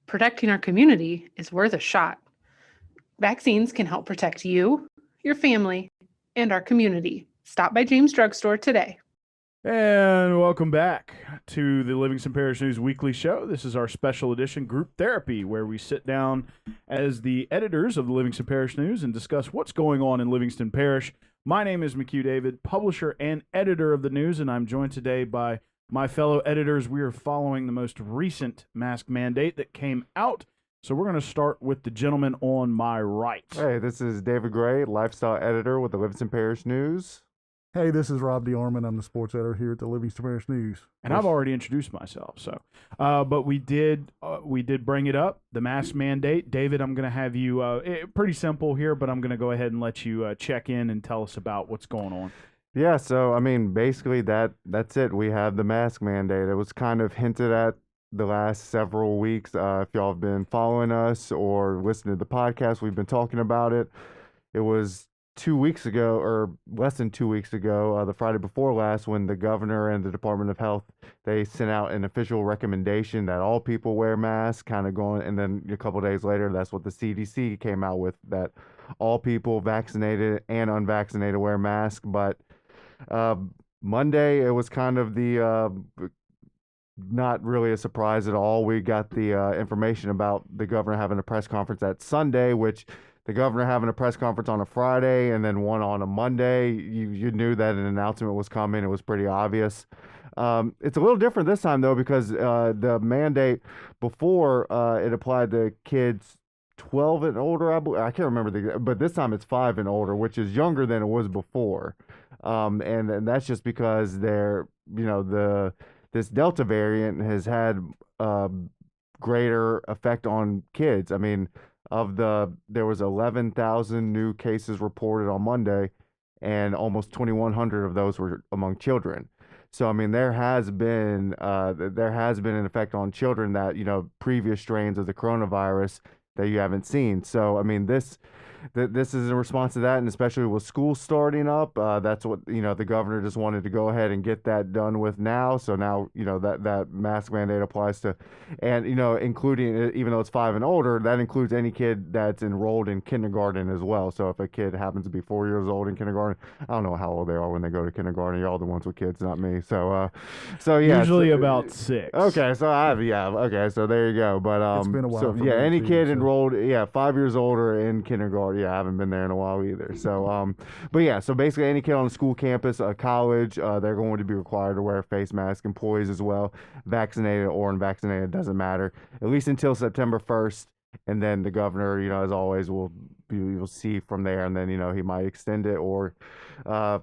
protecting our community is worth a shot. Vaccines can help protect you, your family, and our community. Stop by James Drugstore today. And welcome back to the Livingston Parish News Weekly Show. This is our special edition Group Therapy, where we sit down as the editors of the Livingston Parish News and discuss what's going on in Livingston Parish. My name is McHugh David, publisher and editor of the news, and I'm joined today by my fellow editors. We are following the most recent mask mandate that came out. So we're going to start with the gentleman on my right. Hey, this is David Gray, lifestyle editor with the Livingston Parish News. Hey, this is Rob DeArmond. I'm the sports editor here at the Livingston Parish News. And I've already introduced myself, but we did bring it up, the mask mandate. David, I'm going to have you, pretty simple here, but I'm going to go ahead and let you check in and tell us about what's going on. Yeah, so, I mean, basically that's it. We have the mask mandate. It was kind of hinted at the last several weeks. If y'all have been following us or listening to the podcast, we've been talking about it. It was 2 weeks ago, or less than 2 weeks ago, the Friday before last, when the governor and the Department of Health, they sent out an official recommendation that all people wear masks, kind of going, and then a couple days later, that's what the CDC came out with, that all people vaccinated and unvaccinated wear masks. But Monday, it was kind of the not really a surprise at all. We got the information about the governor having a press conference that Sunday, which the governor having a press conference on a Friday and then one on a Monday. You knew that an announcement was coming. It was pretty obvious. It's a little different this time, though, because the mandate before it applied to kids 12 and older. I can't remember, but this time it's 5 and older, which is younger than it was before. And that's just because this Delta variant has had greater effect on kids. I mean, there was 11,000 new cases reported on Monday, and almost 2,100 of those were among children. So, I mean, there has been an effect on children that, previous strains of the coronavirus that you haven't seen. So, I mean, this is in response to that, and especially with school starting up, that's what, the governor just wanted to go ahead and get that done with now. So now, that mask mandate applies to, and, including, even though it's 5 and older, that includes any kid that's enrolled in kindergarten as well. So if a kid happens to be 4 years old in kindergarten, I don't know how old they are when they go to kindergarten. You're all the ones with kids, not me. So yeah. Usually about 6. Okay. So okay. So there you go. But, It's been a while. so yeah, any kid enrolled, 5 years older in kindergarten. Yeah, I haven't been there in a while either. So, but yeah, so basically any kid on a school campus, a college, they're going to be required to wear a face mask. Employees as well, vaccinated or unvaccinated, doesn't matter, at least until September 1st. And then the governor, as always, will see from there. And then, he might extend it, or, I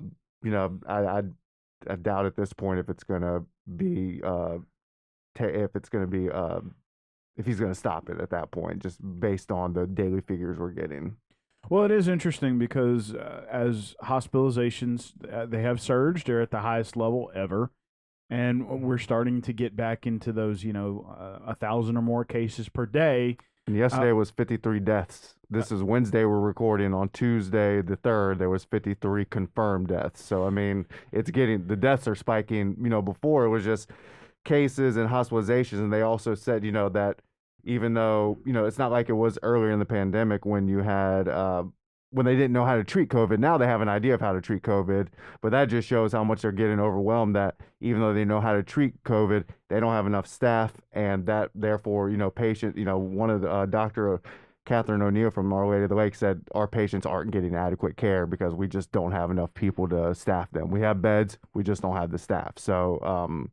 doubt at this point if it's going to be, if he's going to stop it at that point, just based on the daily figures we're getting. Well, it is interesting because as hospitalizations, they have surged. They're at the highest level ever. And we're starting to get back into those, 1,000 or more cases per day. And yesterday was 53 deaths. This is Wednesday we're recording. On Tuesday, the 3rd, there was 53 confirmed deaths. So, I mean, the deaths are spiking. Before it was just cases and hospitalizations. And they also said, that even though, it's not like it was earlier in the pandemic when you had, when they didn't know how to treat COVID. Now they have an idea of how to treat COVID, but that just shows how much they're getting overwhelmed, that even though they know how to treat COVID, they don't have enough staff, and that therefore, one of the Dr. Catherine O'Neill from Our Lady of the Lake said our patients aren't getting adequate care because we just don't have enough people to staff them. We have beds, we just don't have the staff. So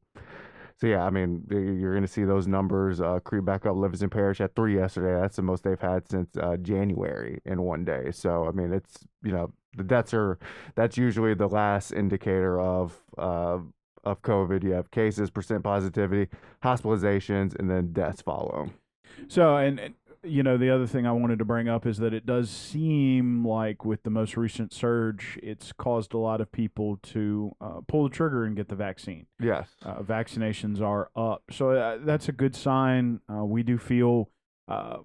yeah, I mean, you're going to see those numbers creep back up. Livingston Parish at 3 yesterday. That's the most they've had since January in one day. So, I mean, it's, the deaths that's usually the last indicator of COVID. You have cases, percent positivity, hospitalizations, and then deaths follow. So, and the other thing I wanted to bring up is that it does seem like with the most recent surge, it's caused a lot of people to pull the trigger and get the vaccine. Yes. Vaccinations are up. So that's a good sign. We do feel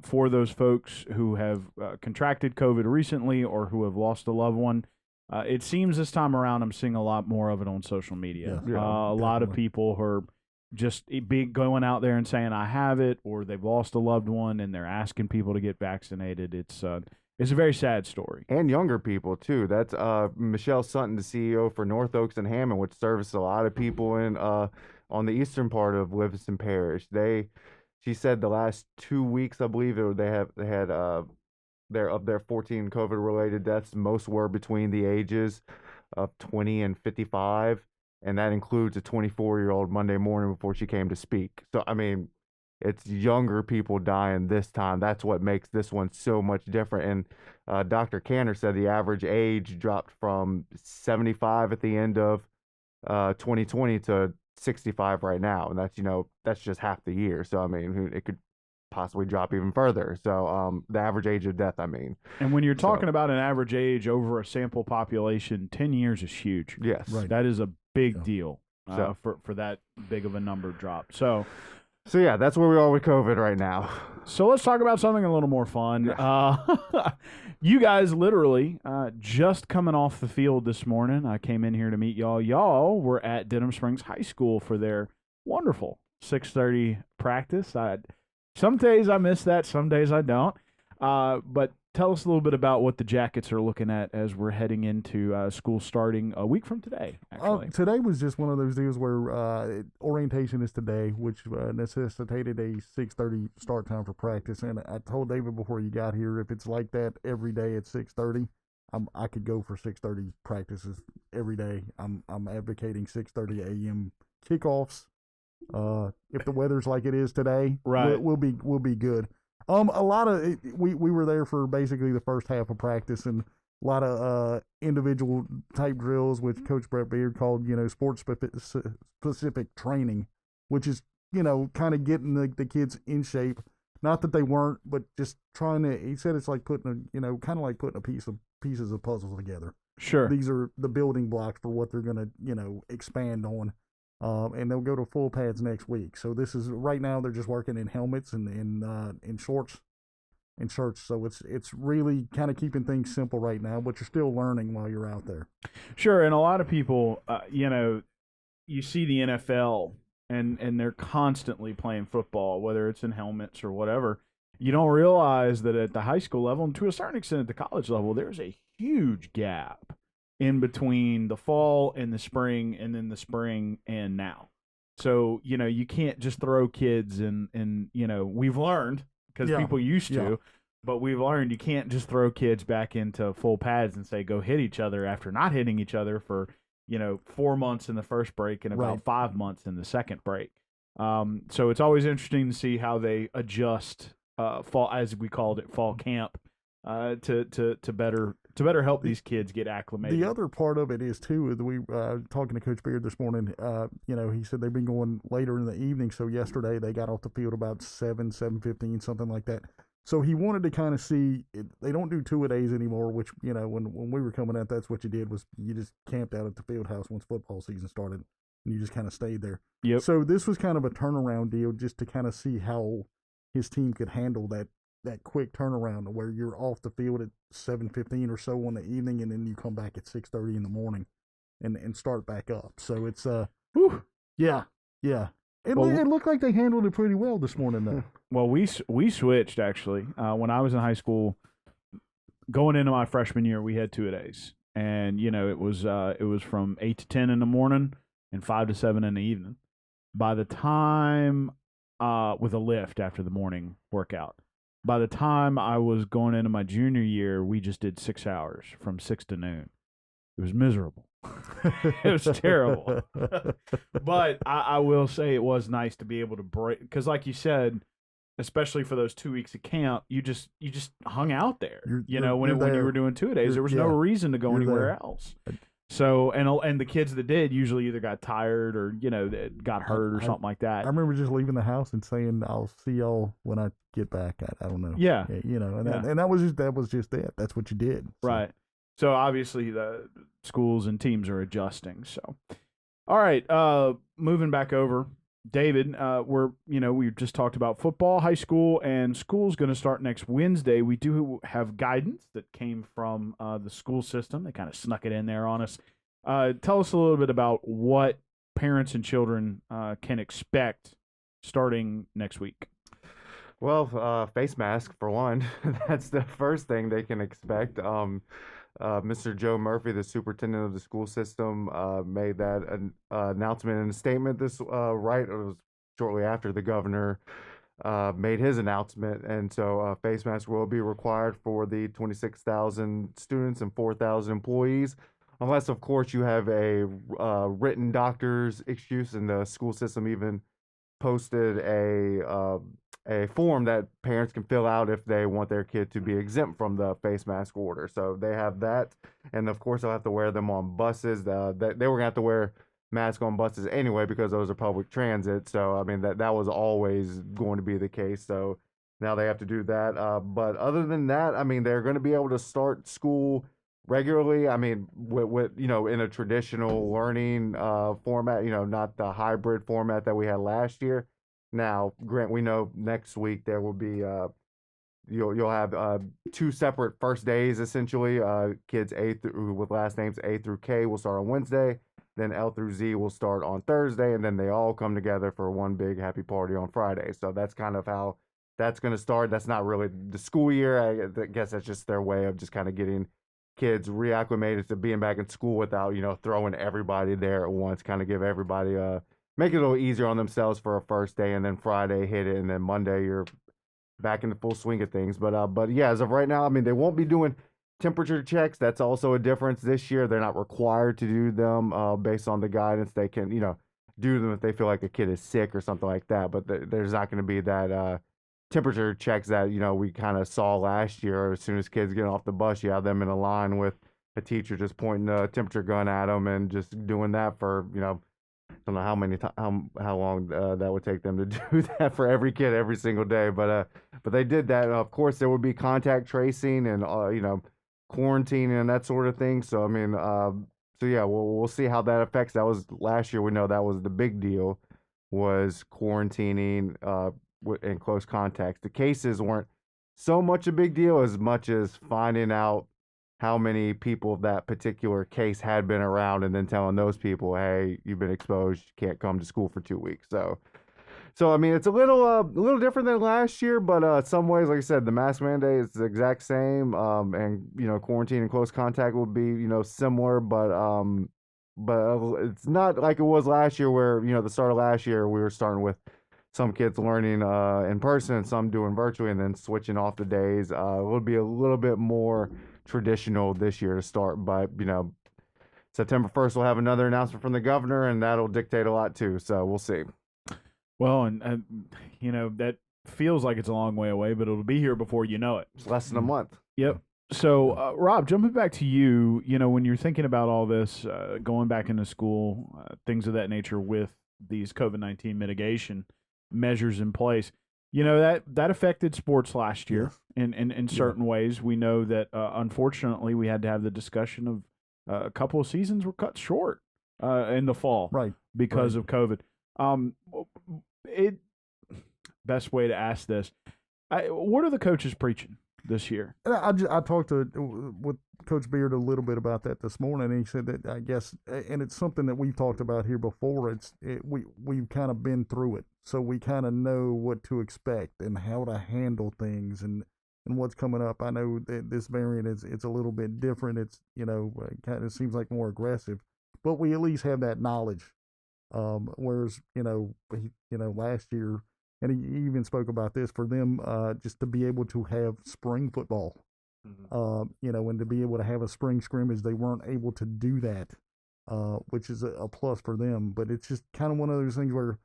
for those folks who have contracted COVID recently or who have lost a loved one. It seems this time around I'm seeing a lot more of it on social media. Yeah, a lot of people are just going out there and saying I have it, or they've lost a loved one and they're asking people to get vaccinated. It's a very sad story. And younger people too. That's Michelle Sutton, the CEO for North Oaks and Hammond, which services a lot of people in on the eastern part of Livingston Parish. She said the last 2 weeks, I believe, they had their 14 COVID related deaths, most were between the ages of 20 and 55, and that includes a 24-year-old Monday morning before she came to speak. So I mean, it's younger people dying this time. That's what makes this one so much different. And Dr. Cantor said the average age dropped from 75 at the end of 2020 to 65 right now, and that's just half the year. So I mean, it could possibly drop even further. So the average age of death, I mean. And when you're talking about an average age over a sample population, 10 years is huge. Yes, Right. That is a big deal So- for that big of a number drop. So yeah, that's where we are with COVID right now. So let's talk about something a little more fun. You guys literally just coming off the field this morning. I came in here to meet y'all. Y'all were at Denham Springs High School for their wonderful 6:30 practice. Some days I miss that, some days I don't. But tell us a little bit about what the Jackets are looking at as we're heading into school starting a week from today, actually. Today was just one of those deals where orientation is today, which necessitated a 6:30 start time for practice. And I told David before you got here, if it's like that every day at 6:30, I could go for 6:30 practices every day. I'm advocating 6:30 a.m. kickoffs. If the weather's like it is today, Right. we'll be good. A lot of we were there for basically the first half of practice, and a lot of individual type drills, which Coach Brett Beard called sports specific training, which is kind of getting the kids in shape. Not that they weren't, but just trying to. He said it's like putting kind of like putting pieces of puzzles together. Sure. These are the building blocks for what they're gonna expand on. And they'll go to full pads next week. So this is right now they're just working in helmets and in shorts and shirts. So it's really kind of keeping things simple right now, but you're still learning while you're out there. Sure, and a lot of people, you see the NFL and they're constantly playing football, whether it's in helmets or whatever. You don't realize that at the high school level, and to a certain extent at the college level, there's a huge gap in between the fall and the spring, and then the spring and now. So, you can't just throw kids and we've learned, because people used to, but we've learned you can't just throw kids back into full pads and say, go hit each other after not hitting each other for, 4 months in the first break and about 5 months in the second break. So it's always interesting to see how they adjust fall, as we called it, fall camp, to better help these kids get acclimated. The other part of it is too, we talking to Coach Beard this morning. He said they've been going later in the evening. So yesterday they got off the field about 7:15, something like that. So he wanted to kind of see they don't do 2-a-days anymore. Which when we were coming out, that's what you did, was you just camped out at the field house once football season started, and you just kind of stayed there. Yep. So this was kind of a turnaround deal, just to kind of see how his team could handle that quick turnaround, where you're off the field at 7:15 or so in the evening, and then you come back at 6:30 in the morning and start back up. So it's yeah. It looked like they handled it pretty well this morning, though. Well, we switched, actually. When I was in high school, going into my freshman year, we had 2-a-days, and it was from 8 to 10 in the morning and 5 to 7 in the evening. By the time with a lift after the morning workout. By the time I was going into my junior year, we just did 6 hours from 6 to noon. It was miserable. It was terrible. But I will say it was nice to be able to break, because like you said, especially for those 2 weeks of camp, you just hung out there. When you were doing 2-a-days, there was no reason to go anywhere else. So, and the kids that did usually either got tired or, got hurt or something like that. I remember just leaving the house and saying, I'll see y'all when I get back. I don't know. Yeah. And that was just it. That's what you did. So. Right. So obviously the schools and teams are adjusting. So, all right. Moving back over, David, we just talked about football, high school, and school's going to start next Wednesday. We do have guidance that came from the school system. They kind of snuck it in there on us. Tell us a little bit about what parents and children can expect starting next week? Well, face mask for one. That's the first thing they can expect. Mr. Joe Murphy, the superintendent of the school system, made that announcement in a statement it was shortly after the governor made his announcement. And so face masks will be required for the 26,000 students and 4,000 employees, unless, of course, you have a written doctor's excuse, and the school system even posted a form that parents can fill out if they want their kid to be exempt from the face mask order. So they have that, and of course they'll have to wear them on buses. They were gonna have to wear masks on buses anyway because those are public transit. So I mean that was always going to be the case. So now they have to do that. But other than that, I mean they're going to be able to start school regularly. I mean with in a traditional learning format. Not the hybrid format that we had last year. Now, Grant, we know next week there will be you'll have 2 separate first days essentially. Kids with last names A through K will start on Wednesday, then L through Z will start on Thursday, and then they all come together for one big happy party on Friday. So that's kind of how that's going to start. That's not really the school year. I guess that's just their way of just kind of getting kids reacclimated to being back in school without throwing everybody there at once. Kind of give everybody make it a little easier on themselves for a first day, and then Friday hit it, and then Monday you're back in the full swing of things. But yeah, as of right now, I mean, they won't be doing temperature checks. That's also a difference this year. They're not required to do them based on the guidance. They can, do them if they feel like a kid is sick or something like that. But there's not going to be that temperature checks that, we kind of saw last year. As soon as kids get off the bus, you have them in a line with a teacher just pointing a temperature gun at them and just doing that for, I don't know how long that would take them to do that for every kid every single day, but they did that. Of course, there would be contact tracing and quarantining and that sort of thing. So I mean, so yeah, we'll see how that affects. That was last year. We know that was the big deal, was quarantining in close contacts. The cases weren't so much a big deal as much as finding out how many people that particular case had been around, and then telling those people, hey, you've been exposed, you can't come to school for 2 weeks. So I mean, it's a little different than last year, but in some ways, like I said, the mask mandate is the exact same, and quarantine and close contact will be similar, but it's not like it was last year, where the start of last year we were starting with some kids learning in person and some doing virtually, and then switching off the days. It will be a little bit more traditional this year to start, but September 1st we'll have another announcement from the governor, and that'll dictate a lot too. So we'll see. Well, and that feels like it's a long way away, but it'll be here before you know it. It's less than a month. Yep. So, Rob, jumping back to you, when you're thinking about all this, going back into school, things of that nature with these COVID-19 mitigation measures in place, that affected sports last year in certain ways. We know that, unfortunately, we had to have the discussion of a couple of seasons were cut short in the fall, right, because of COVID. Best way to ask this, what are the coaches preaching this year? I talked with Coach Beard a little bit about that this morning, and he said that, I guess, and it's something that we've talked about here before. We've kind of been through it, so we kind of know what to expect and how to handle things and what's coming up. I know that this variant it's a little bit different. It's it kind of seems like more aggressive, but we at least have that knowledge. Whereas last year, and he even spoke about this, for them just to be able to have spring football, and to be able to have a spring scrimmage, they weren't able to do that, which is a plus for them. But it's just kind of one of those things where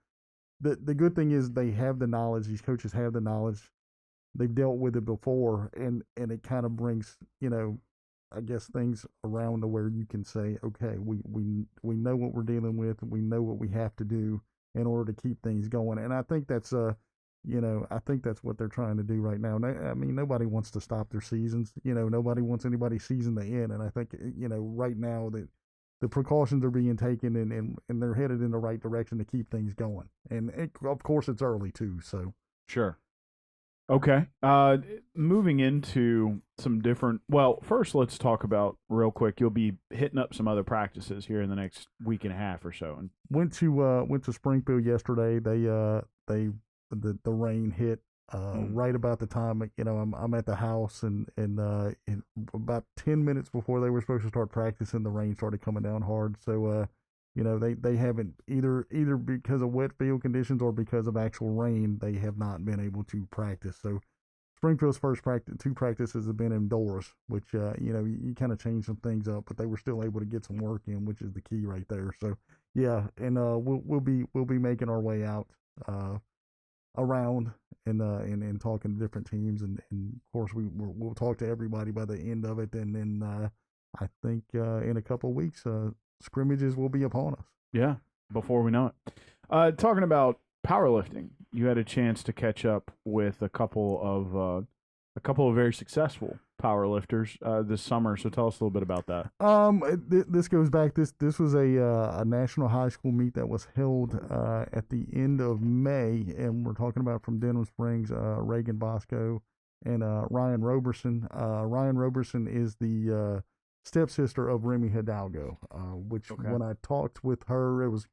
the good thing is they have the knowledge. These coaches have the knowledge. They've dealt with it before, and it kind of brings I guess things around to where you can say, okay, we know what we're dealing with, and we know what we have to do in order to keep things going. And I think that's I think that's what they're trying to do right now. I mean, nobody wants to stop their seasons. Nobody wants anybody's season to end. And I think right now that the precautions are being taken, and they're headed in the right direction to keep things going. And of course, it's early too. So sure. Okay. Moving into some different. Well, first, let's talk about real quick. You'll be hitting up some other practices here in the next week and a half or so. And Went to Springfield yesterday. The rain hit right about the time I'm at the house, and in about 10 minutes before they were supposed to start practicing, the rain started coming down hard. So they haven't either because of wet field conditions or because of actual rain, they have not been able to practice. So Springfield's first two practices have been indoors, which you kind of change some things up, but they were still able to get some work in, which is the key right there. So yeah, and we'll be making our way out around and talking to different teams, and of course we'll talk to everybody by the end of it, and then I think in a couple of weeks scrimmages will be upon us. yeah, before we know it. Talking about powerlifting, you had a chance to catch up with a couple of very successful powerlifters this summer. So tell us a little bit about that. This goes back. This was a national high school meet that was held at the end of May, and we're talking about from Denham Springs, Reagan Bosco and Ryan Roberson. Ryan Roberson is the stepsister of Remy Hidalgo, which when I talked with her, it was,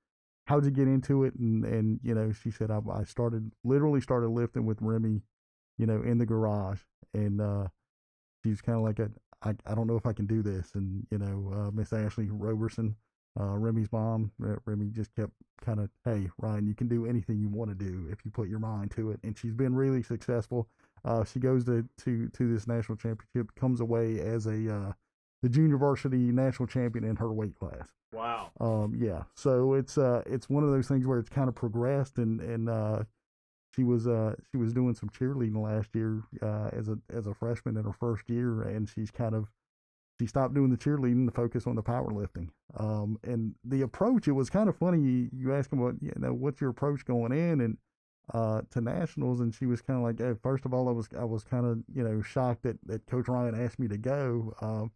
how'd you get into it? And she said, I literally started lifting with Remy, in the garage. And she's kind of like, I don't know if I can do this. And, Miss Ashley Roberson, Remy's mom, Remy just kept kind of, hey, Ryan, you can do anything you want to do if you put your mind to it. And she's been really successful. She goes to this national championship, comes away as the junior varsity national champion in her weight class. Wow. Yeah. So it's one of those things where it's kind of progressed, and she was doing some cheerleading last year as a freshman in her first year, and she stopped doing the cheerleading to focus on the powerlifting. And the approach, it was kind of funny. You ask them what's your approach going in and to nationals, and she was kind of like, hey, first of all, I was kind of shocked that Coach Ryan asked me to go.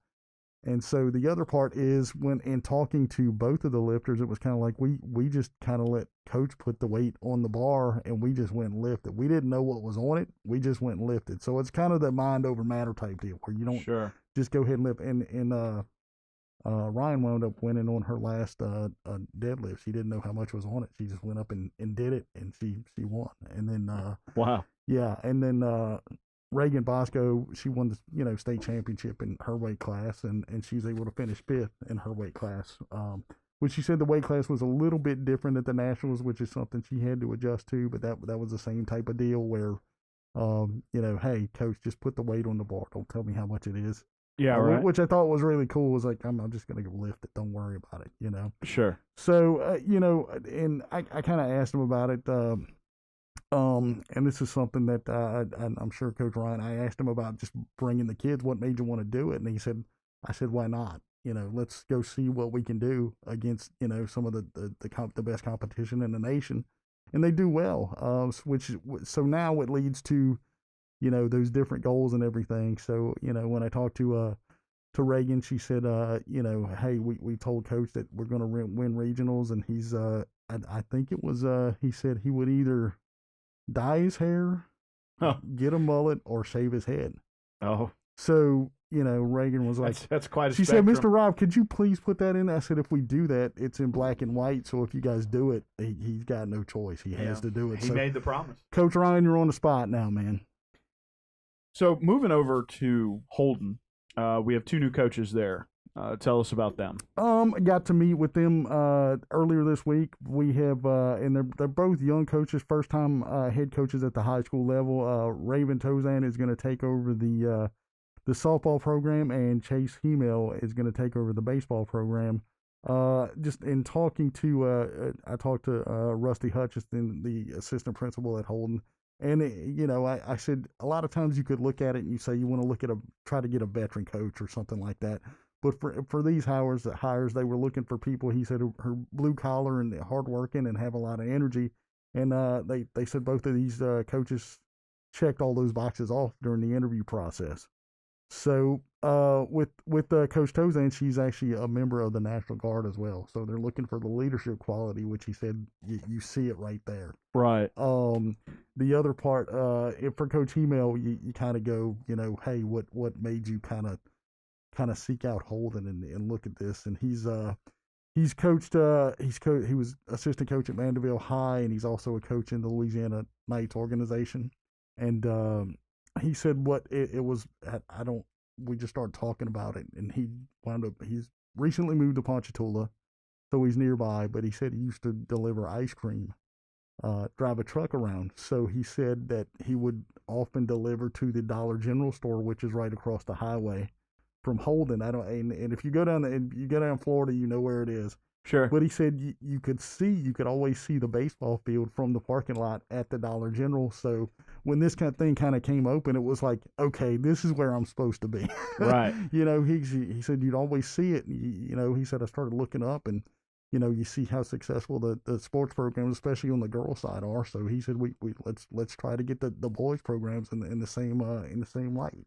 And so the other part is when in talking to both of the lifters, it was kind of like we just kind of let Coach put the weight on the bar, and we just went and lifted. We didn't know what was on it. We just went and lifted. So it's kind of the mind over matter type deal where you don't just go ahead and lift. And Ryan wound up winning on her last deadlift. She didn't know how much was on it. She just went up and did it, and she won. And then Wow. Yeah, and then Reagan Bosco, she won the state championship in her weight class, and she was able to finish fifth in her weight class. Which she said the weight class was a little bit different at the nationals, which is something she had to adjust to. But that was the same type of deal where, hey, Coach, just put the weight on the bar. Don't tell me how much it is. Yeah, right. Which I thought was really cool. Was like, I'm just gonna go lift it. Don't worry about it. Sure. So and I kind of asked him about it. And this is something that I'm sure Coach Ryan, I asked him about just bringing the kids. What made you want to do it? And I said, why not? Let's go see what we can do against, some of the best competition in the nation. And they do well, so now it leads to, those different goals and everything. So, when I talked to Reagan, she said, hey, we told Coach that we're going to win regionals. And he's, I think it was, he said he would either dye his hair, get a mullet, or shave his head. Oh. So, Reagan was like, that's quite a she spectrum. said, Mr. Rob, could you please put that in? I said, if we do that, it's in black and white. So if you guys do it, he's got no choice. He has to do it. He made the promise. Coach Ryan, you're on the spot now, man. So moving over to Holden, we have two new coaches there. Tell us about them. Got to meet with them earlier this week. We have, and they're both young coaches, first time head coaches at the high school level. Raven Tozan is going to take over the softball program, and Chase Hemel is going to take over the baseball program. Just in talking to, I talked to Rusty Hutchinson, the assistant principal at Holden. And, I said, a lot of times you could look at it and you say you want to try to get a veteran coach or something like that. But for these hires, they were looking for people, he said, who are blue collar and hardworking and have a lot of energy. And they said both of these coaches checked all those boxes off during the interview process. So with Coach Tozan, she's actually a member of the National Guard as well. So they're looking for the leadership quality, which he said you see it right there. Right. The other part, if for Coach Email, you kind of go, hey, what made you kind of seek out Holden and look at this? And he's coached, he was assistant coach at Mandeville High, and he's also a coach in the Louisiana Knights organization. And he said what it was. We just started talking about it, and he's recently moved to Ponchatoula, so he's nearby. But he said he used to deliver ice cream, drive a truck around. So he said that he would often deliver to the Dollar General store, which is right across the highway from Holden. And if you go down Florida, you know where it is. Sure. But he said you could always see the baseball field from the parking lot at the Dollar General. So when this kind of thing kind of came open, it was like, okay, this is where I'm supposed to be. Right. He said you'd always see it. He said I started looking up, and you see how successful the sports programs, especially on the girls' side, are. So he said we let's try to get the boys' programs in the same light.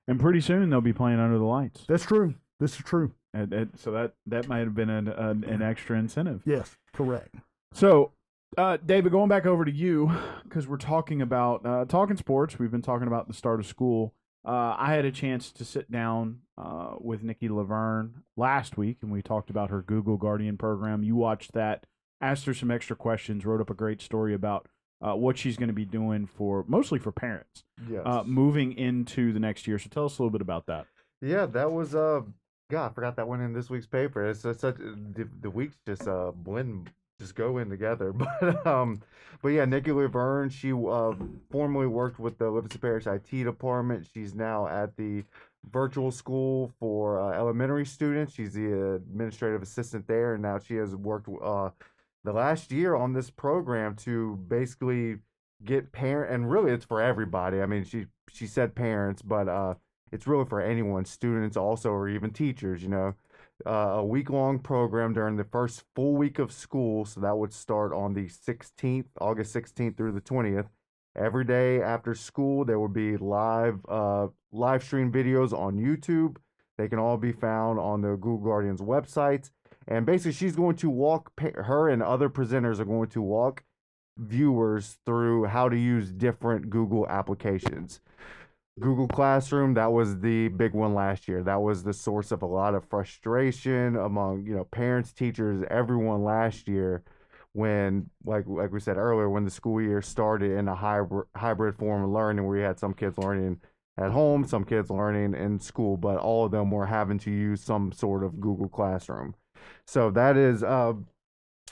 And pretty soon they'll be playing under the lights. That's true. This is true. And so that might have been an extra incentive. Yes, correct. So, David, going back over to you, because we're talking about talking sports. We've been talking about the start of school. I had a chance to sit down with Nikki Laverne last week, and we talked about her Google Guardian program. You watched that, asked her some extra questions, wrote up a great story about what she's going to be doing mostly for parents, moving into the next year. So tell us a little bit about that. Yeah, that was God, I forgot that went in this week's paper. It's such the weeks just blend, just go in together. But yeah, Nikki Laverne, she formerly worked with the Livingston Parish IT department. She's now at the virtual school for elementary students. She's the administrative assistant there, and now she has worked the last year on this program to basically get parent, and really it's for everybody. I mean, she said parents, but it's really for anyone, students also, or even teachers, a week-long program during the first full week of school. So that would start on the 16th, August 16th through the 20th. Every day after school, there would be live stream videos on YouTube. They can all be found on the Google Guardian's website. And basically, she's going to her and other presenters are going to walk viewers through how to use different Google applications. Google Classroom, that was the big one last year. That was the source of a lot of frustration among, parents, teachers, everyone last year when, like we said earlier, when the school year started in a hybrid form of learning, where you had some kids learning at home, some kids learning in school, but all of them were having to use some sort of Google Classroom. So that is,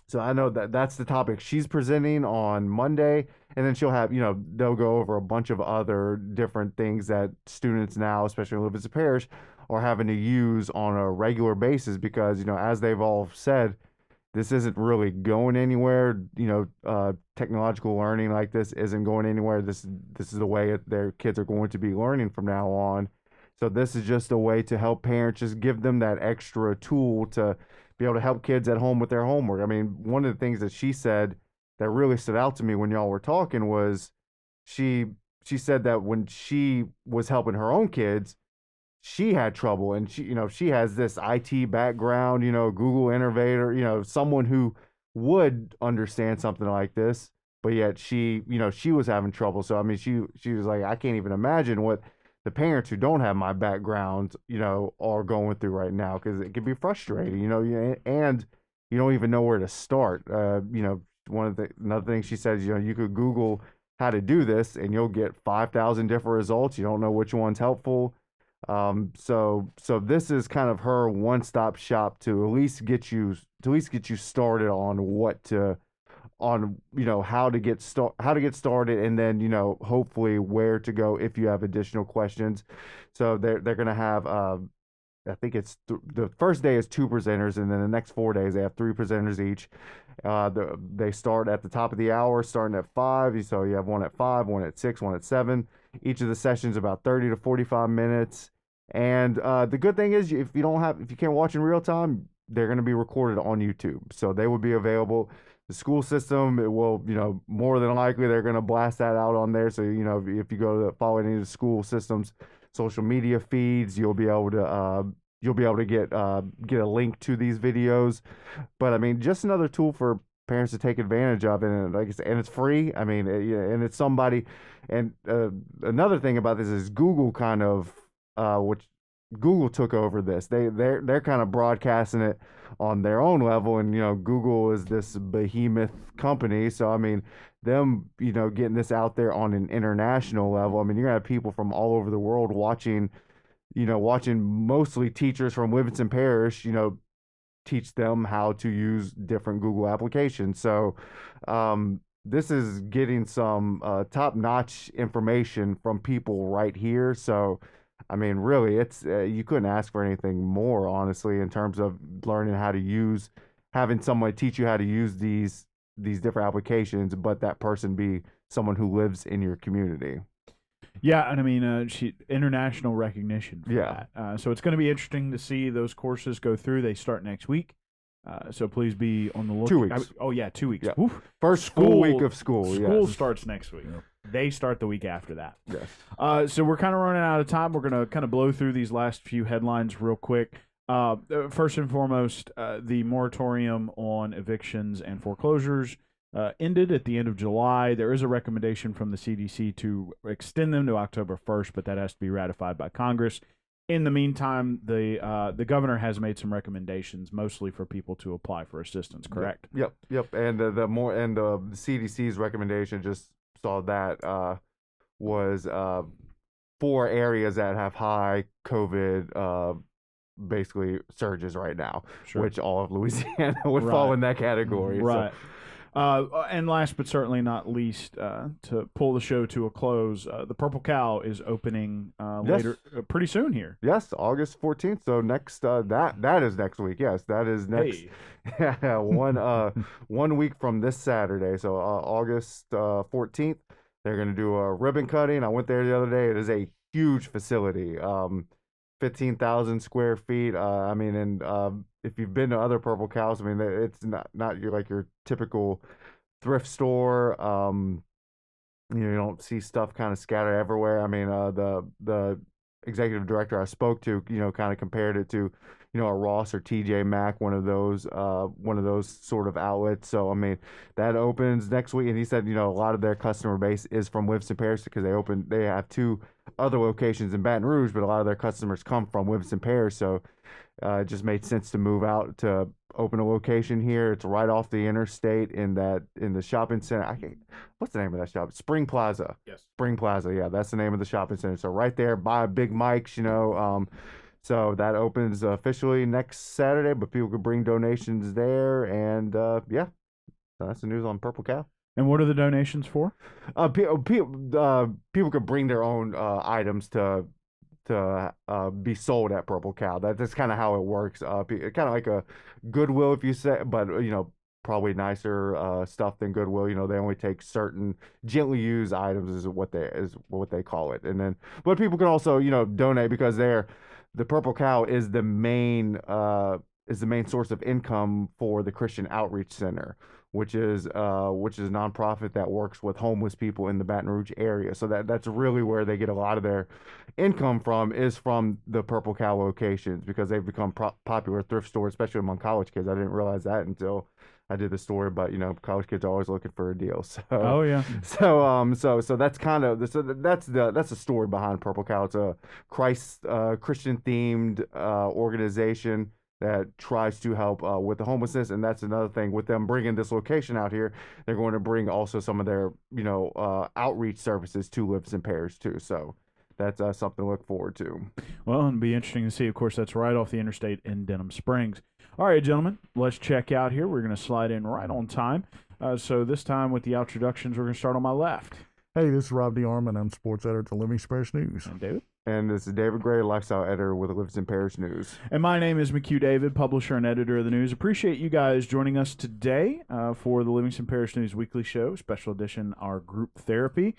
so I know that's the topic she's presenting on Monday. And then she'll have, they'll go over a bunch of other different things that students now, especially in Livingston Parish, are having to use on a regular basis because, as they've all said, this isn't really going anywhere. Technological learning like this isn't going anywhere. This is the way their kids are going to be learning from now on. So this is just a way to help parents, just give them that extra tool to be able to help kids at home with their homework. I mean, one of the things that she said that really stood out to me when y'all were talking was she said that when she was helping her own kids, she had trouble, and she has this IT background, Google innovator, someone who would understand something like this, but yet she was having trouble. So I mean, she was like, I can't even imagine what the parents who don't have my background, are going through right now, because it can be frustrating, and you don't even know where to start. Another thing she says, you could Google how to do this and you'll get 5,000 different results. You don't know which one's helpful. So this is kind of her one-stop shop to at least get you started on how to get started, and then hopefully where to go if you have additional questions. So they're going to have I think it's the first day is 2 presenters, and then the next 4 days they have 3 presenters each. They start at the top of the hour, starting at 5. So you have one at 5, one at 6, one at 7. Each of the sessions about 30 to 45 minutes. And the good thing is, if you can't watch in real time, they're going to be recorded on YouTube, so they will be available. The school system, it will, more than likely they're going to blast that out on there. So if you go to follow any of the school systems social media feeds. You'll be able to get a link to these videos. But I mean, just another tool for parents to take advantage of, and like I said, and it's free. I mean, and it's somebody. And another thing about this is Google kind of, which Google took over this. They're kind of broadcasting it on their own level, and Google is this behemoth company. So I mean, them getting this out there on an international level. I mean, you're gonna have people from all over the world watching mostly teachers from Livingston Parish, teach them how to use different Google applications. So this is getting some top-notch information from people right here. So I mean, really, it's you couldn't ask for anything more, honestly, in terms of learning how to having someone teach you how to use these different applications, but that person be someone who lives in your community. Yeah, and I mean, international recognition for that. So it's going to be interesting to see those courses go through. They start next week. So please be on the lookout. 2 weeks. 2 weeks. Yeah. Oof. First school week of school. School yes. starts next week. Yep. They start the week after that. Yes. So we're kind of running out of time. We're going to kind of blow through these last few headlines real quick. First and foremost, the moratorium on evictions and foreclosures ended at the end of July. There is a recommendation from the CDC to extend them to October 1st, but that has to be ratified by Congress. In the meantime, the governor has made some recommendations, mostly for people to apply for assistance. Correct? Yep. And the CDC's recommendation, just saw that, was 4 areas that have high COVID basically surges right now, Sure. which all of Louisiana would fall in that category. Right. And last but certainly not least, to pull the show to a close, the Purple Cow is opening later, pretty soon here. Yes, August 14th. So next, that is next week. Yes, that is next. Hey. one week from this Saturday. So August 14th, they're gonna do a ribbon cutting. I went there the other day. It is a huge facility. 15,000 square feet. I mean, and if you've been to other Purple Cows, I mean, it's not your typical thrift store. You don't see stuff kind of scattered everywhere. I mean, the executive director I spoke to, kind of compared it to, a Ross or TJ Maxx, one of those sort of outlets. So I mean, that opens next week, and he said, a lot of their customer base is from Livingston Parish because they have 2 other locations in Baton Rouge, but a lot of their customers come from Livingston Parish. So it just made sense to move out to open a location here. It's right off the interstate in the shopping center. What's the name of that shop? Spring Plaza. Yes. Spring Plaza. Yeah, that's the name of the shopping center. So right there by Big Mike's, so that opens officially next Saturday, but people could bring donations there. And so that's the news on Purple Cow. And what are the donations for? People could bring their own items to be sold at Purple Cow. That's kind of how it works. Kind of like a Goodwill, if you say, but probably nicer stuff than Goodwill. They only take certain gently used items, is what they call it. And then, but people can also donate because the Purple Cow is the main source of income for the Christian Outreach Center, which is a nonprofit that works with homeless people in the Baton Rouge area. So that's really where they get a lot of their income from, is from the Purple Cow locations, because they've become popular thrift stores, especially among college kids. I didn't realize that until I did the story, but college kids are always looking for a deal. So oh yeah. So that's kind of that's the story behind Purple Cow. It's a Christian themed organization that tries to help with the homelessness. And that's another thing with them bringing this location out here. They're going to bring also some of their outreach services to Livingston Parish too. So that's something to look forward to. Well, it'll be interesting to see. Of course, that's right off the interstate in Denham Springs. All right, gentlemen, let's check out here. We're going to slide in right on time. So this time with the introductions, we're going to start on my left. Hey, this is Rob DeArmond. I'm sports editor at the Livingston Parish News. And David? And this is David Gray, lifestyle editor with the Livingston Parish News. And my name is McHugh David, publisher and editor of the news. Appreciate you guys joining us today for the Livingston Parish News Weekly Show, special edition, our group therapy.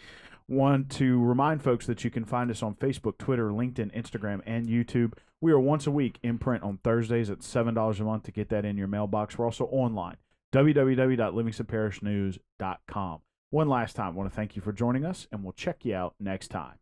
Want to remind folks that you can find us on Facebook, Twitter, LinkedIn, Instagram, and YouTube. We are once a week in print on Thursdays at $7 a month to get that in your mailbox. We're also online, www.livingstonparishnews.com. One last time, I want to thank you for joining us, and we'll check you out next time.